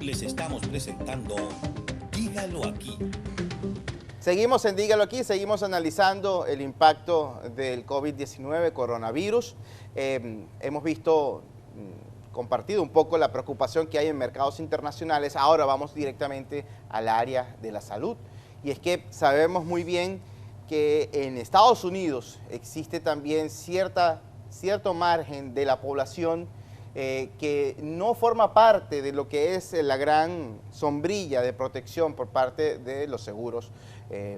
les estamos presentando Dígalo Aquí. Seguimos en Dígalo Aquí, seguimos analizando el impacto del COVID-19, coronavirus. Hemos visto, compartido un poco la preocupación que hay en mercados internacionales. Ahora vamos directamente al área de la salud. Y es que sabemos muy bien que en Estados Unidos existe también cierto margen de la población que no forma parte de lo que es la gran sombrilla de protección por parte de los seguros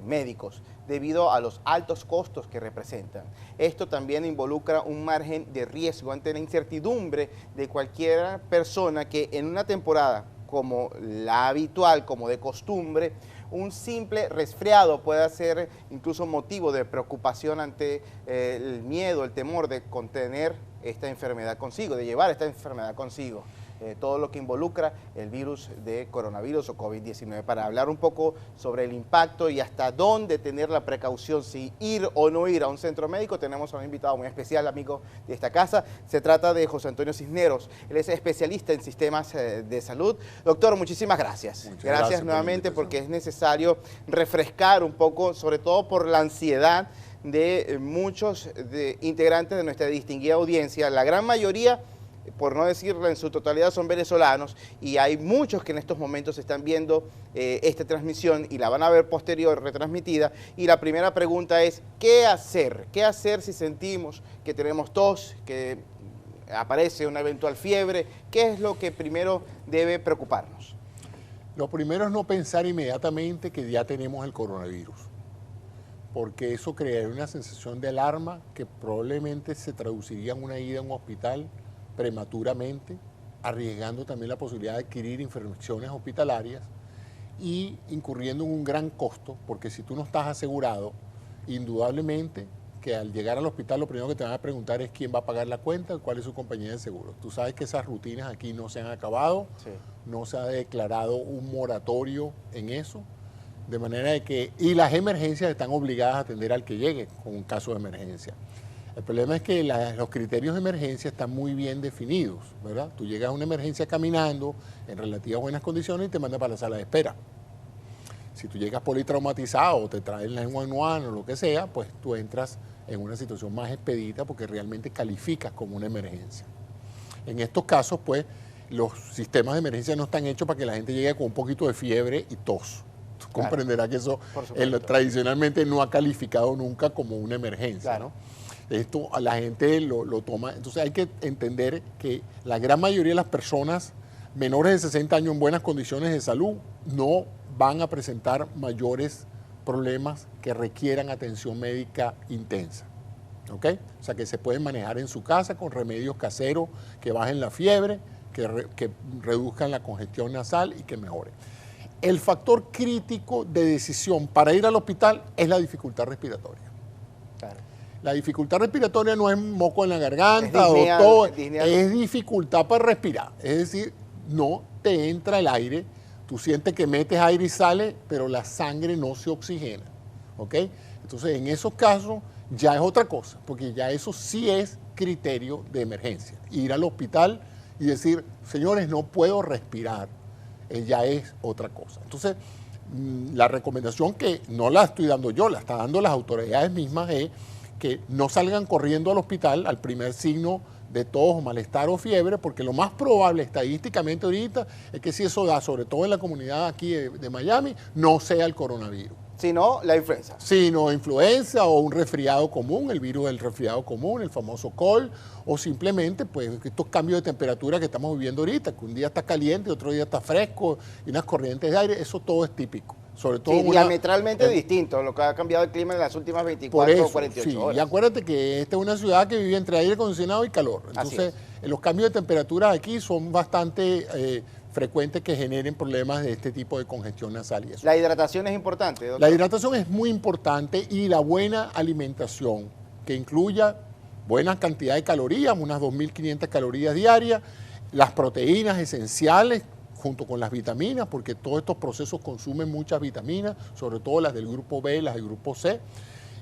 médicos, debido a los altos costos que representan. Esto también involucra un margen de riesgo ante la incertidumbre de cualquier persona que en una temporada como la habitual, como de costumbre, un simple resfriado puede ser incluso motivo de preocupación ante el miedo, el temor de contener esta enfermedad consigo, de llevar esta enfermedad consigo. Todo lo que involucra el virus de coronavirus o COVID-19. Para hablar un poco sobre el impacto y hasta dónde tener la precaución, si ir o no ir a un centro médico, tenemos a un invitado muy especial, amigo de esta casa. Se trata de José Antonio Cisneros. Él es especialista en sistemas de salud. Doctor, muchísimas gracias. Muchas gracias nuevamente porque es necesario refrescar un poco, sobre todo por la ansiedad de muchos integrantes de nuestra distinguida audiencia. La gran mayoría, por no decirlo en su totalidad, son venezolanos, y hay muchos que en estos momentos están viendo esta transmisión y la van a ver posterior, retransmitida. Y la primera pregunta es, ¿qué hacer? ¿Qué hacer si sentimos que tenemos tos, que aparece una eventual fiebre? ¿Qué es lo que primero debe preocuparnos? Lo primero es no pensar inmediatamente que ya tenemos el coronavirus, porque eso crearía una sensación de alarma que probablemente se traduciría en una ida a un hospital prematuramente, arriesgando también la posibilidad de adquirir infecciones hospitalarias y incurriendo en un gran costo, porque si tú no estás asegurado, indudablemente que al llegar al hospital lo primero que te van a preguntar es quién va a pagar la cuenta, cuál es su compañía de seguro. Tú sabes que esas rutinas aquí no se han acabado, sí. No se ha declarado un moratorio en eso, de manera de que, y las emergencias están obligadas a atender al que llegue con un caso de emergencia. El problema es que los criterios de emergencia están muy bien definidos, ¿verdad? Tú llegas a una emergencia caminando en relativas buenas condiciones y te mandan para la sala de espera. Si tú llegas politraumatizado o te traen la 911 o lo que sea, pues tú entras en una situación más expedita porque realmente calificas como una emergencia. En estos casos, pues, los sistemas de emergencia no están hechos para que la gente llegue con un poquito de fiebre y tos. Tú comprenderás que eso tradicionalmente no ha calificado nunca como una emergencia, claro, ¿no? Esto a la gente lo toma. Entonces hay que entender que la gran mayoría de las personas menores de 60 años en buenas condiciones de salud no van a presentar mayores problemas que requieran atención médica intensa. ¿Ok? O sea, que se pueden manejar en su casa con remedios caseros que bajen la fiebre, que reduzcan la congestión nasal y que mejoren. El factor crítico de decisión para ir al hospital es la dificultad respiratoria. Claro. La dificultad respiratoria no es moco en la garganta o todo, es dificultad para respirar. Es decir, no te entra el aire, tú sientes que metes aire y sale, pero la sangre no se oxigena. ¿Ok? Entonces, en esos casos ya es otra cosa, porque ya eso sí es criterio de emergencia. Ir al hospital y decir, señores, no puedo respirar, ya es otra cosa. Entonces, la recomendación, que no la estoy dando yo, la están dando las autoridades mismas, es que no salgan corriendo al hospital al primer signo de tos, malestar o fiebre, porque lo más probable estadísticamente ahorita es que si eso da, sobre todo en la comunidad aquí de Miami, no sea el coronavirus. Sino la influenza. Sino influenza o un resfriado común, el virus del resfriado común, el famoso cold, o simplemente pues estos cambios de temperatura que estamos viviendo ahorita, que un día está caliente, otro día está fresco, y unas corrientes de aire, eso todo es típico. Sobre todo sí, diametralmente distinto, lo que ha cambiado el clima en las últimas 24 o 48 horas. Y acuérdate que esta es una ciudad que vive entre aire acondicionado y calor. Entonces, los cambios de temperatura aquí son bastante frecuentes que generen problemas de este tipo de congestión nasal y eso. ¿La hidratación es importante, doctor? La hidratación es muy importante, y la buena alimentación, que incluya buena cantidad de calorías, unas 2.500 calorías diarias, las proteínas esenciales, junto con las vitaminas, porque todos estos procesos consumen muchas vitaminas, sobre todo las del grupo B, las del grupo C,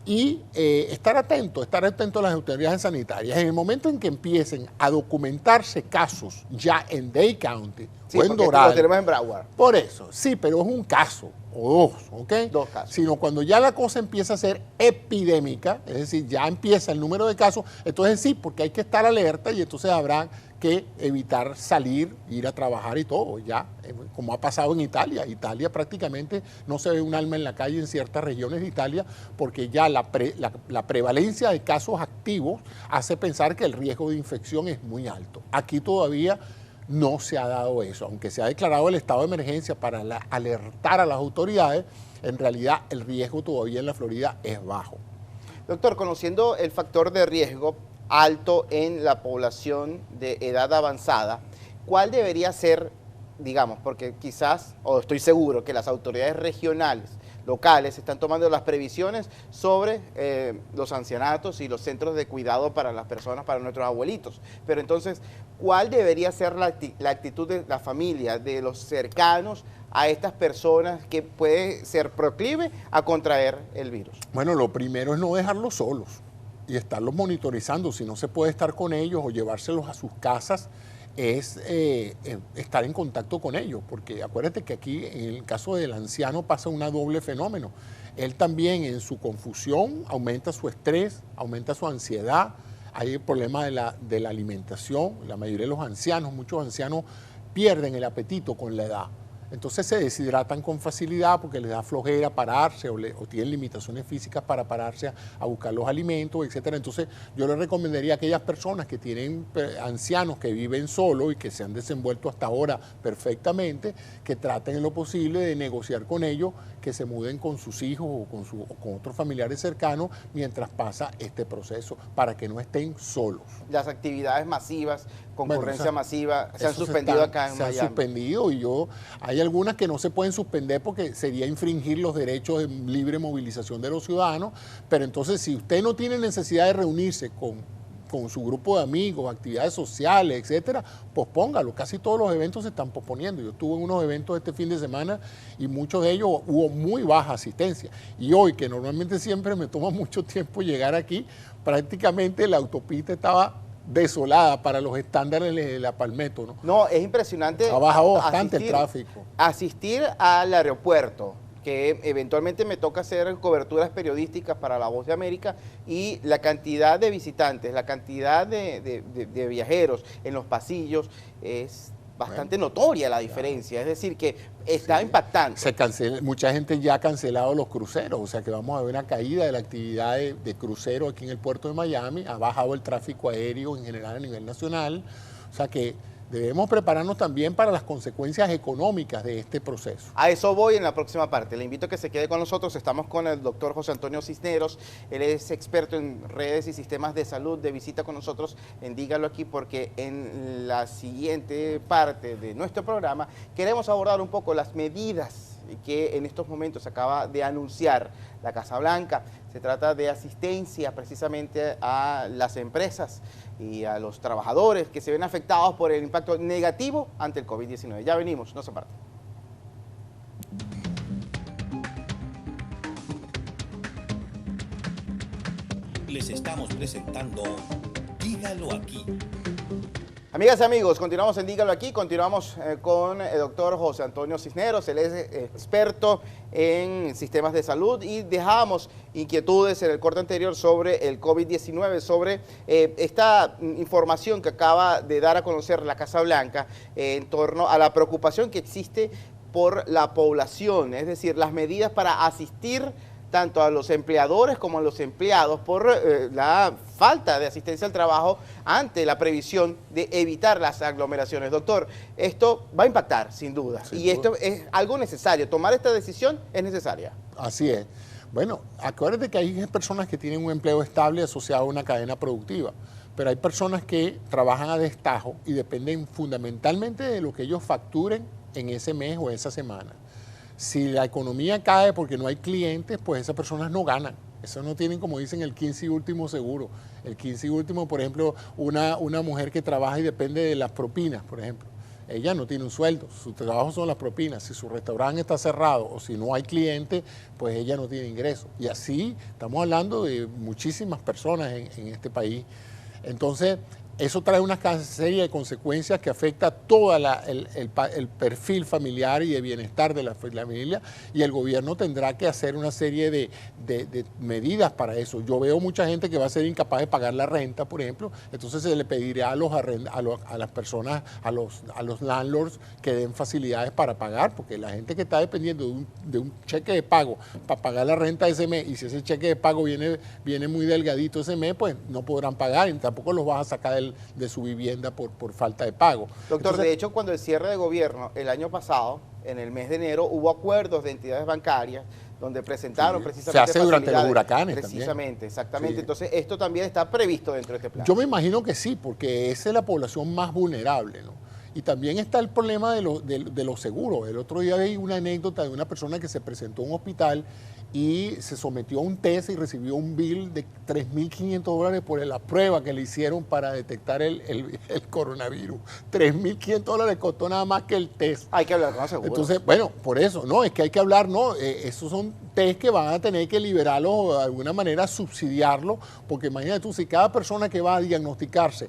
y estar atento a las autoridades sanitarias. En el momento en que empiecen a documentarse casos ya en Dade County Sí, o en porque esto Doral, lo tenemos en Broward. por eso, sí, pero es un caso o dos, ¿ok? Dos casos. Sino cuando ya la cosa empieza a ser epidémica, es decir, ya empieza el número de casos, entonces sí, porque hay que estar alerta y entonces habrá que evitar salir, ir a trabajar y todo, ya, como ha pasado en Italia. Italia prácticamente no se ve un alma en la calle en ciertas regiones de Italia porque ya la prevalencia de casos activos hace pensar que el riesgo de infección es muy alto. Aquí todavía no se ha dado eso, aunque se ha declarado el estado de emergencia para alertar a las autoridades, en realidad el riesgo todavía en la Florida es bajo. Doctor, conociendo el factor de riesgo alto en la población de edad avanzada, ¿cuál debería ser, digamos, porque quizás, o estoy seguro que las autoridades regionales, locales, están tomando las previsiones sobre los ancianatos y los centros de cuidado para las personas, para nuestros abuelitos? Pero entonces, ¿cuál debería ser la actitud de la familia, de los cercanos a estas personas que puede ser proclive a contraer el virus? Bueno, lo primero es no dejarlos solos y estarlos monitorizando. Si no se puede estar con ellos o llevárselos a sus casas, es estar en contacto con ellos, porque acuérdate que aquí en el caso del anciano pasa un doble fenómeno. Él también en su confusión aumenta su estrés, aumenta su ansiedad, hay el problema de la alimentación. La mayoría de los ancianos, muchos ancianos pierden el apetito con la edad. Entonces se deshidratan con facilidad porque les da flojera pararse o tienen limitaciones físicas para pararse a buscar los alimentos, etcétera. Entonces yo les recomendaría a aquellas personas que tienen ancianos que viven solos y que se han desenvuelto hasta ahora perfectamente, que traten en lo posible de negociar con ellos, que se muden con sus hijos o con otros familiares cercanos mientras pasa este proceso, para que no estén solos. Las actividades masivas, concurrencia Bueno, masiva, se han suspendido acá en Miami. Se han suspendido y hay algunas que no se pueden suspender porque sería infringir los derechos de libre movilización de los ciudadanos, pero entonces si usted no tiene necesidad de reunirse con su grupo de amigos, actividades sociales, etcétera, pospóngalo. Casi todos los eventos se están posponiendo. Yo estuve en unos eventos este fin de semana y muchos de ellos hubo muy baja asistencia. Y hoy, que normalmente siempre me toma mucho tiempo llegar aquí, prácticamente la autopista estaba desolada para los estándares de la Palmetto, ¿no? No, es impresionante. Ha bajado bastante el tráfico. Asistir al aeropuerto, que eventualmente me toca hacer coberturas periodísticas para La Voz de América, y la cantidad de visitantes, la cantidad de viajeros en los pasillos es bastante notoria la diferencia, es decir, que está impactante. Mucha gente ya ha cancelado los cruceros, o sea que vamos a ver una caída de la actividad de crucero aquí en el puerto de Miami, ha bajado el tráfico aéreo en general a nivel nacional, o sea que debemos prepararnos también para las consecuencias económicas de este proceso. A eso voy en la próxima parte. Le invito a que se quede con nosotros. Estamos con el doctor José Antonio Cisneros. Él es experto en redes y sistemas de salud, de visita con nosotros en Dígalo Aquí, porque en la siguiente parte de nuestro programa queremos abordar un poco las medidas que en estos momentos acaba de anunciar la Casa Blanca. Se trata de asistencia precisamente a las empresas y a los trabajadores que se ven afectados por el impacto negativo ante el COVID-19. Ya venimos, no se aparten. Les estamos presentando Dígalo Aquí. Amigas y amigos, continuamos en Dígalo Aquí, continuamos con el doctor José Antonio Cisneros. Él es experto en sistemas de salud y dejamos inquietudes en el corte anterior sobre el COVID-19, sobre esta información que acaba de dar a conocer la Casa Blanca en torno a la preocupación que existe por la población, es decir, las medidas para asistir tanto a los empleadores como a los empleados por la falta de asistencia al trabajo ante la previsión de evitar las aglomeraciones. Doctor, esto va a impactar sin duda y esto es algo necesario, tomar esta decisión es necesaria. Así es. Bueno, acuérdate que hay personas que tienen un empleo estable asociado a una cadena productiva, pero hay personas que trabajan a destajo y dependen fundamentalmente de lo que ellos facturen en ese mes o esa semana. Si la economía cae porque no hay clientes, pues esas personas no ganan. Eso no tienen, como dicen, el 15 y último seguro. El 15 y último, por ejemplo, una mujer que trabaja y depende de las propinas, por ejemplo. ella no tiene un sueldo, su trabajo son las propinas. Si su restaurante está cerrado o si no hay cliente, pues ella no tiene ingresos. Y así estamos hablando de muchísimas personas en este país. Entonces, eso trae una serie de consecuencias que afecta a todo el perfil familiar y de bienestar de la familia, y el gobierno tendrá que hacer una serie de medidas para eso. Yo veo mucha gente que va a ser incapaz de pagar la renta, por ejemplo, entonces se le pedirá a las personas, a los landlords, que den facilidades para pagar, porque la gente que está dependiendo de un cheque de pago para pagar la renta ese mes, y si ese cheque de pago viene muy delgadito ese mes, pues no podrán pagar y tampoco los vas a sacar de su vivienda por falta de pago. Doctor, Entonces, de hecho, cuando el cierre de gobierno el año pasado, en el mes de enero, hubo acuerdos de entidades bancarias donde presentaron precisamente se hace durante los facilidades. huracanes precisamente, también. exactamente. Sí. Entonces, esto también está previsto dentro de este plan. Yo me imagino que sí, porque esa es la población más vulnerable, ¿no? Y también está el problema de los seguros. El otro día vi una anécdota de una persona que se presentó a un hospital y se sometió a un test y recibió un bill de $3.500 por la prueba que le hicieron para detectar el coronavirus. $3.500 costó nada más que el test. Hay que hablar con los seguros. Entonces, bueno, por eso, no, es que hay que hablar, no, esos son test que van a tener que liberarlos de alguna manera, subsidiarlos, porque imagínate tú, si cada persona que va a diagnosticarse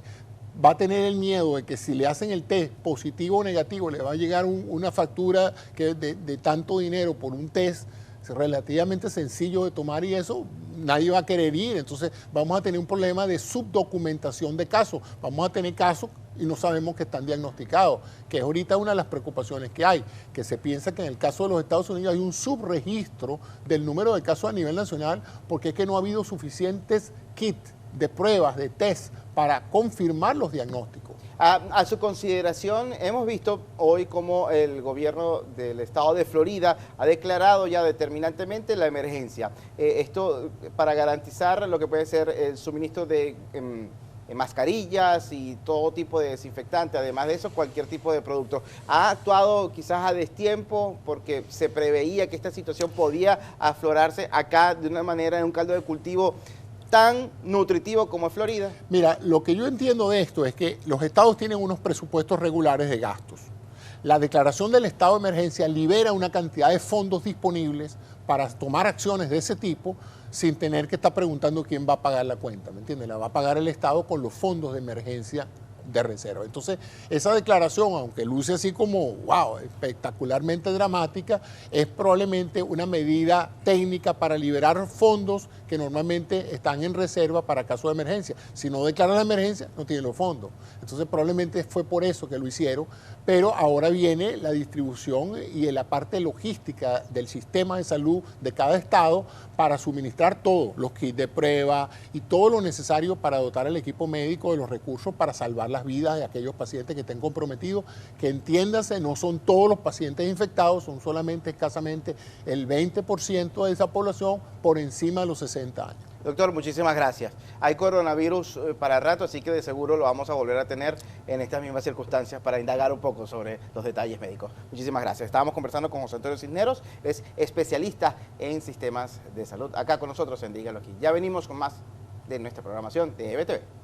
va a tener el miedo de que si le hacen el test positivo o negativo, le va a llegar una factura de tanto dinero por un test relativamente sencillo de tomar, y eso nadie va a querer ir. Entonces vamos a tener un problema de subdocumentación de casos. Vamos a tener casos y no sabemos que están diagnosticados, que es ahorita una de las preocupaciones que hay, que se piensa que en el caso de los Estados Unidos hay un subregistro del número de casos a nivel nacional, porque es que no ha habido suficientes kits de pruebas, de test, para confirmar los diagnósticos. A su consideración, hemos visto hoy cómo el gobierno del estado de Florida ha declarado ya determinantemente la emergencia. Esto para garantizar lo que puede ser el suministro de mascarillas y todo tipo de desinfectante, además de eso cualquier tipo de producto. ¿Ha actuado quizás a destiempo porque se preveía que esta situación podía aflorarse acá de una manera, en un caldo de cultivo tan nutritivo como es Florida? Mira, lo que yo entiendo de esto es que los estados tienen unos presupuestos regulares de gastos. La declaración del estado de emergencia libera una cantidad de fondos disponibles para tomar acciones de ese tipo sin tener que estar preguntando quién va a pagar la cuenta, ¿me entiendes? La va a pagar el estado con los fondos de emergencia de reserva. Entonces, esa declaración, aunque luce así como, wow, espectacularmente dramática, es probablemente una medida técnica para liberar fondos que normalmente están en reserva para casos de emergencia. Si no declaran la emergencia, no tienen los fondos. Entonces, probablemente fue por eso que lo hicieron, pero ahora viene la distribución y la parte logística del sistema de salud de cada estado para suministrar todo, los kits de prueba y todo lo necesario para dotar al equipo médico de los recursos para salvar las vidas de aquellos pacientes que estén comprometidos, que entiéndase, no son todos los pacientes infectados, son solamente escasamente el 20% de esa población por encima de los 60 años. Doctor, muchísimas gracias. Hay coronavirus para rato, así que de seguro lo vamos a volver a tener en estas mismas circunstancias para indagar un poco sobre los detalles médicos. Muchísimas gracias. Estábamos conversando con José Antonio Cisneros, es especialista en sistemas de salud, acá con nosotros en Dígalo Aquí. Ya venimos con más de nuestra programación de EBTV.